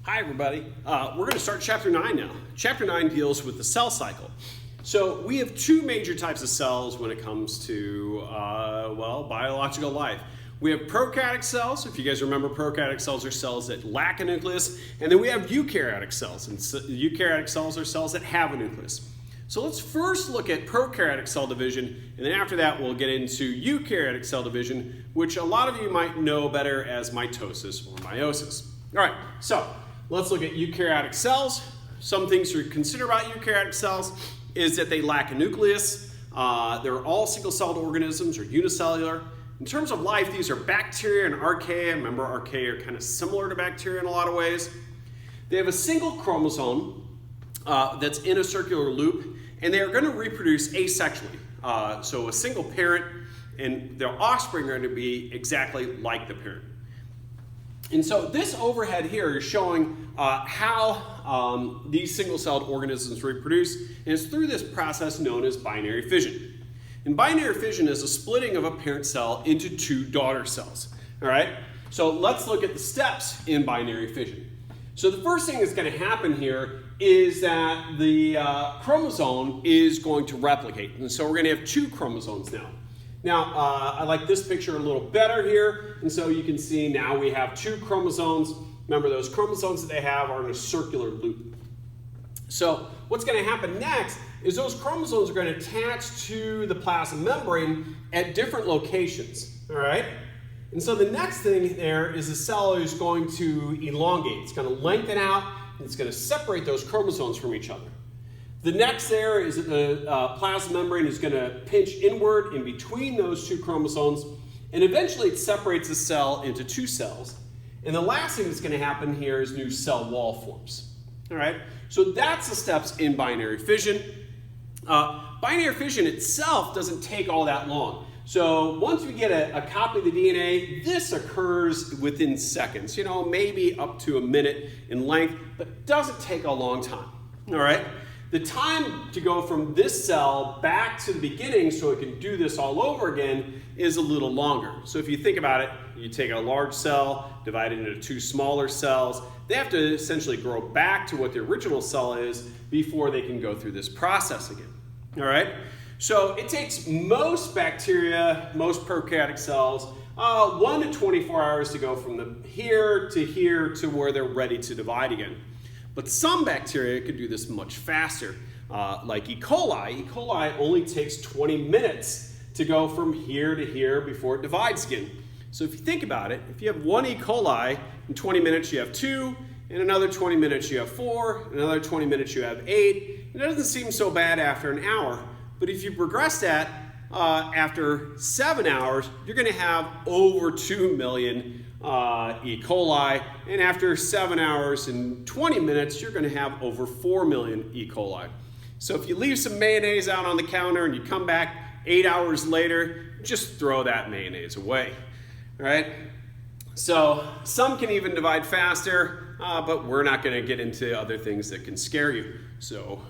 Hi everybody. We're going to start chapter 9 now. Chapter 9 deals with the cell cycle. So we have two major types of cells when it comes to, biological life. We have prokaryotic cells. If you guys remember, prokaryotic cells are cells that lack a nucleus. And then we have eukaryotic cells. And eukaryotic cells are cells that have a nucleus. So let's first look at prokaryotic cell division, and then after that we'll get into eukaryotic cell division, which a lot of you might know better as mitosis or meiosis. All right, so let's look at eukaryotic cells. Some things to consider about eukaryotic cells is that they lack a nucleus. They're all single-celled organisms or unicellular. In terms of life, these are bacteria and archaea. Remember, archaea are kind of similar to bacteria in a lot of ways. They have a single chromosome that's in a circular loop, and they are going to reproduce asexually. So a single parent, and their offspring are going to be exactly like the parent. And so this overhead here is showing how these single-celled organisms reproduce, and it's through this process known as binary fission. And binary fission is a splitting of a parent cell into two daughter cells. All right? So let's look at the steps in binary fission. So the first thing that's going to happen here is that the chromosome is going to replicate. And so we're going to have two chromosomes now. Now, I like this picture a little better here. And so you can see now we have two chromosomes. Remember, those chromosomes that they have are in a circular loop. So what's going to happen next is those chromosomes are going to attach to the plasma membrane at different locations. All right? And so the next thing there is the cell is going to elongate. It's going to lengthen out, and it's going to separate those chromosomes from each other. The next there is that the plasma membrane is going to pinch inward in between those two chromosomes, and eventually it separates the cell into two cells. And the last thing that's going to happen here is new cell wall forms. All right? So that's the steps in binary fission. Binary fission itself doesn't take all that long. So once we get a copy of the DNA, this occurs within seconds, maybe up to a minute in length, but doesn't take a long time. All right? The time to go from this cell back to the beginning so it can do this all over again is a little longer. So if you think about it, you take a large cell, divide it into two smaller cells. They have to essentially grow back to what the original cell is before they can go through this process again. All right? So it takes most bacteria, most prokaryotic cells, 1 to 24 hours to go from here to where they're ready to divide again. But some bacteria could do this much faster, like E. coli. E. coli only takes 20 minutes to go from here to here before it divides again. So if you think about it, if you have one E. coli, in 20 minutes you have 2, in another 20 minutes you have 4, in another 20 minutes you have 8. It doesn't seem so bad after an hour. But if you progress that after 7 hours, you're going to have over 2 million E. coli. And after 7 hours and 20 minutes, you're going to have over 4 million E. coli. So if you leave some mayonnaise out on the counter and you come back 8 hours later, just throw that mayonnaise away. All right? So some can even divide faster, but we're not going to get into other things that can scare you. So